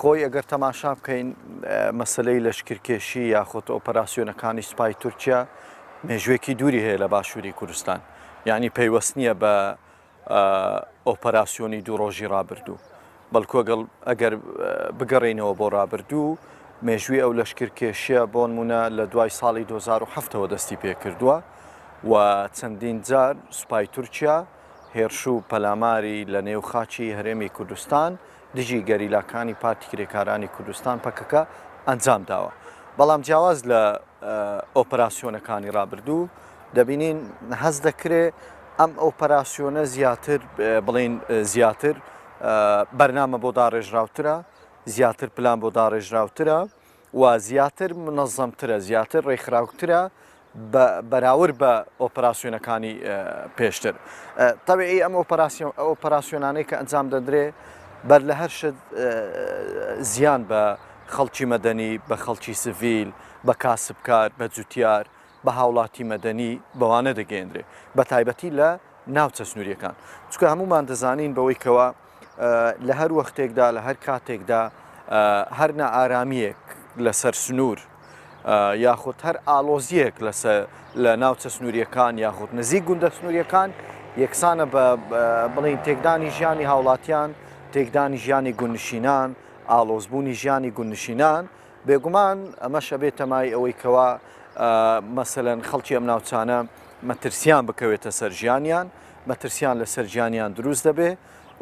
خۆی ئەگەر تەماشا بکەین مەسلەی لەشکرکێشی یاخۆت ئۆپەراسیۆنەکانی سوپای تورکیا مێژوێکی دووری هەیە لە باشووری کوردستان، یعنی پەیوەست نییە بە ئۆپەراسیۆنی دوو ڕۆژی ڕابردوو، بەڵکو ئەگەر بگەڕێنەوە بۆ ڕابردوو مێژووی ئەو لەشکرکێشیە بۆ نمونە لە دوای ساڵی 2007ەوە دەستی پێ کردووە و چەندین جار سوپای تورکیا هێرش و پەلاماری لە نێو خاچی هەرێمی کوردستان دژی گەریلاکانی پارتی کرێکارانی کوردستان پەکەکە ئەنجام داوە. بەڵام جیاواز لە ئۆپەراسیۆنەکانی ڕابردوو دەبینین هەز دەکرێت ئەم ئۆپەراسیۆنە زیاتر بڵین زیاتر بەرنامە بۆ داڕێژراوترە، زیاتر پلان بۆ داڕێژراوترە و زیاتر منەظەمترە، زیاتر ڕێکخراوترە بەراورد بە ئۆپەراسیۆنەکانی پێشتر. تەبیعی ئەم ئۆپەراسیۆنانەی کە ئەنجام دەدرێ بەر لە هەر شت زیان بە خەڵکی مەدەنی، بە خەڵکی سڤیل، بە کاسبکار، بە جوتیار، بە هاوڵاتی مەدەنی بەوانە دەگەێنرێ، بە تایبەتی لە ناوچە سنووریەکان. چونکە هەمومان دەزانین بەوەی کەوە لە هەر وەختێکدا لە هەر کاتێکدا هەر نائارامیەک لەسەر سنوور یاخود هەر ئالۆزیەک لە ناوچە سنووریەکان یاخود نزیک گوندە سنووریەکان یەکسانە بە بڵین تێکدانی ژیانی هاوڵاتیان، تێکدانی ژیانی گوندنشینان، ئالۆزبوونی ژیانی گوندنشینان. بێگومان ئەمەشە بێت تەمای ئەوەی کەوا مەسەلەن خەڵکی ئەم ناوچانە مەترسیان بکەوێتە سەر ژیانیان، مەترسیان لەسەر ژیانیان دروست دەبێ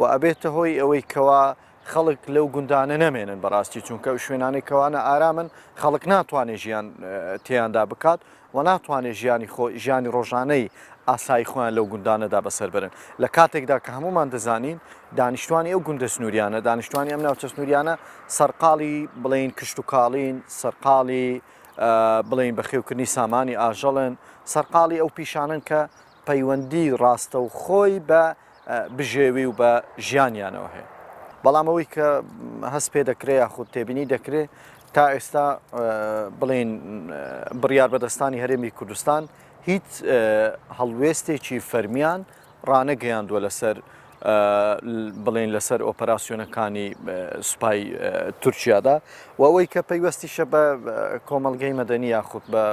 و ئەبێتە هۆی ئەوەی کەوا خەڵک لەو گوندانە نەمێنن بەڕاستی، چونکە شوێنانی کەوانە ئارامن خەڵک ناتوانێت ژیان تێیاندا بکات و ناتوانێت ژیانی ڕۆژانەی ئاسایی خۆیان لەو گوندانەدا بەسەر برن. لە کاتێکدا کە هەمومان دەزانین دانیشتوانی ئەو گوندە سنووریانە، دانیشتوانی ئەم ناوچە سنووریانە سەرقاڵی بڵین کشت و کاڵین، سەرقاڵی بڵین بەخێوکردنی سامانی ئاژەڵن، سەرقاڵی ئەو پیشانن کە پەیوەندی ڕاستە و خۆی بە بژێوی و بە ژیانیانەوە هەیە. بەڵام ئەوەی کە هەست پێ دەکرێت یاخود تێبینی دەکرێت تا ئێستا بڵین بڕیار بەدەستانی هەرێمی کوردستان هیچ هەڵوێستێکی فەرمیان ڕانەگەیاندووە لەسەر بڵین لەسەر ئۆپەراسیۆنەکانی سوپای تورکیادا و ئەوەی کە پەیوەستیشە بە کۆمەڵگەی مەدەنی یاخود بە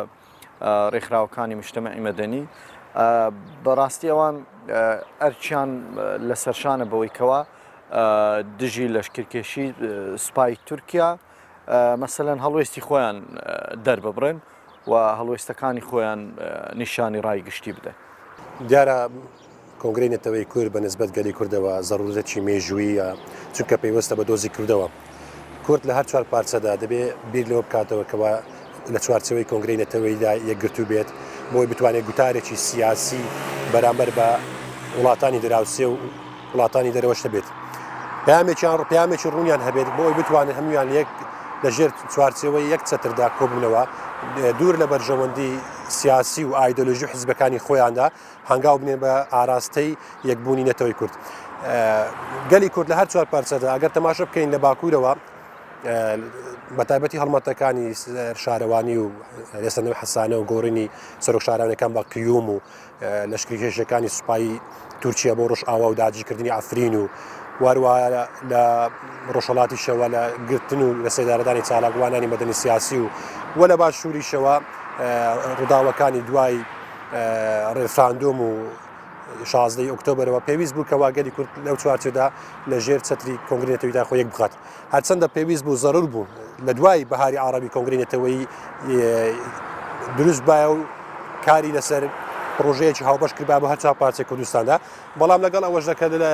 ڕێکخراوەکانی مجتەمەعی مەدەنی بەڕاستی ئەوان ئەرچیان لەسەرشانە بەوەی کەوا دژی لەشکرکێشی سوپای تورکیا مەسەلەن هەڵوێستی خۆیان دەرببڕن و هەڵوێستەکانی خۆیان نیشانی ڕایگشتی بدەن. دیارە کۆنگرەی نەتەوەی کورد بە نسبەت گەلی کوردەوە زەڕورەتی مێژوویە، چونکە پێیوەستە بە دۆزی کردەوە. کورد لە هەر چوار پارچەدا دەبێت بیر لەوە بکاتەوە کەەوە لە چوارچەوەی کۆنگرەی نەتەوەیدا یەکگرتو بێت بۆی بتوانێت گوتارێکی سیاسی بەرامبەر بە وڵاتانی دراوسێ و وڵاتانی دەرەوەشتە بێت. پامێکی ڕوونیان هەبێت بۆی بتوانێت هەمویان یەک لەژێر چوارچەوەی یەک چەتردا کۆبوونەوە دوور لە بەرژەوەندی سیاسی و ئایدۆلۆژی و حزبەکانی خۆیاندا هەنگاو بنێن بە ئاراستەی یەکبوونی نەتەوەی کورد. گەلی کورد لە هەر چوار پارچەدا ئەگەر تەماشا بکەین لە باکوورەوە بە تایبەتی هەڵمەتەکانی شارەوانی و لێسەنەوەی حەسانە و گۆڕینی سەرۆک شارانەکان بە قیوم و لەشکریکێشەکانی سوپایی تورکیا بۆ ڕۆژ ئاوا و داگیرکردنی ئەفرین و واروایە لە ڕۆژهەڵاتیشەوە لە گرتن و لە سەردارەدانی چالاکوانانی مەدەنی سیاسی و لە باشووریشەوە ڕووداوەکانی دوای ڕێفراندۆم و 16 ئۆکتۆبرەوە پێویست بوو کەوا گەلی کورد لەو چوارچێدا لە ژێر چەتری کۆنگرەی نەتەوەییدا خۆ یەک بخات. هەرچەندە پێویست بوو زەرور بوو لە دوای بەهاری عەرەبی کۆنگرەی نەتەوەیی دروست بایە و کاری لەسەر پرۆژەیەکی هاوبەش کرد بە هەر چوار پارچەی کوردستاندا. بەڵام لەگەڵ ئەوەشدا کە لە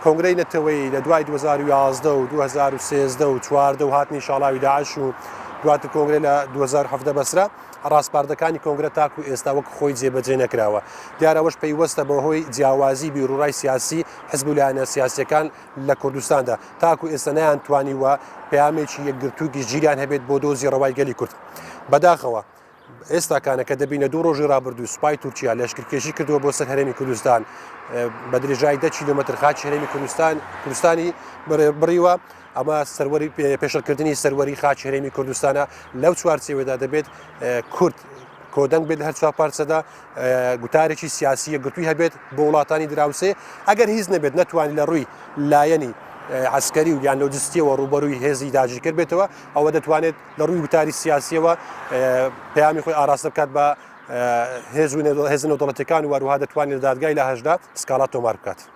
کۆنگرەی نەتەوەیی لە دوای 2011 و 2013 و 14 و هاتنی شاڵاوی داعش و دواتر کۆنگرە لە 2017 بەسرا ڕاستپاردەکانی کۆنگرە تاکو ئێستا وەک خۆی جێبەجێ نەکراوە. دیارەوەش پەیوەستە بەهۆی جیاوازی بیرروڕای سیاسی حزب و لایەنە سیاسیەکان لە کوردستاندا تاکو ئێستا نەیانتوانیوە پەیامێکی یەکگرتووکی ژیریان هەبێت بۆ دۆزی ڕەوای گەلی کورد. بەداخەوە ئێستاکانە کە دەبینە دوو ڕۆژی ڕابردوو سوپای تورکیا لەشکرکێشی کردووە بۆ سەر هەرێمی کوردستان بە درێژای 10 کیلۆمەتر خاچی هەرێمی کوردستانی بڕیوە. ئەمە سەروەری پێشەڵکردنی سەروەری خاچی هەرێمی کوردستانە لەو چوارچێوەدا دەبێت کورد کۆدەنگ بێت هەر چوار پارچەدا گوتارێکی سیاسی یەکگرتووی هەبێت بۆ وڵاتانی دراوسێ. ئەگەر هیچ نەبێت نەتوانێت لە ڕووی لایەنی عسکەری و یان لۆجستیەوە ڕوبەرووی هێزی داگیرکرد بێتەوە ئەوە دەتوانێت لە ڕووی وتاری سیاسیەوە پەیامی خۆی ئاراستە بکات بە هێز نێودەوڵەتیەکان و وەروها دەتوانێت دادگای لە هەژدا سکاڵات تۆمار بکات.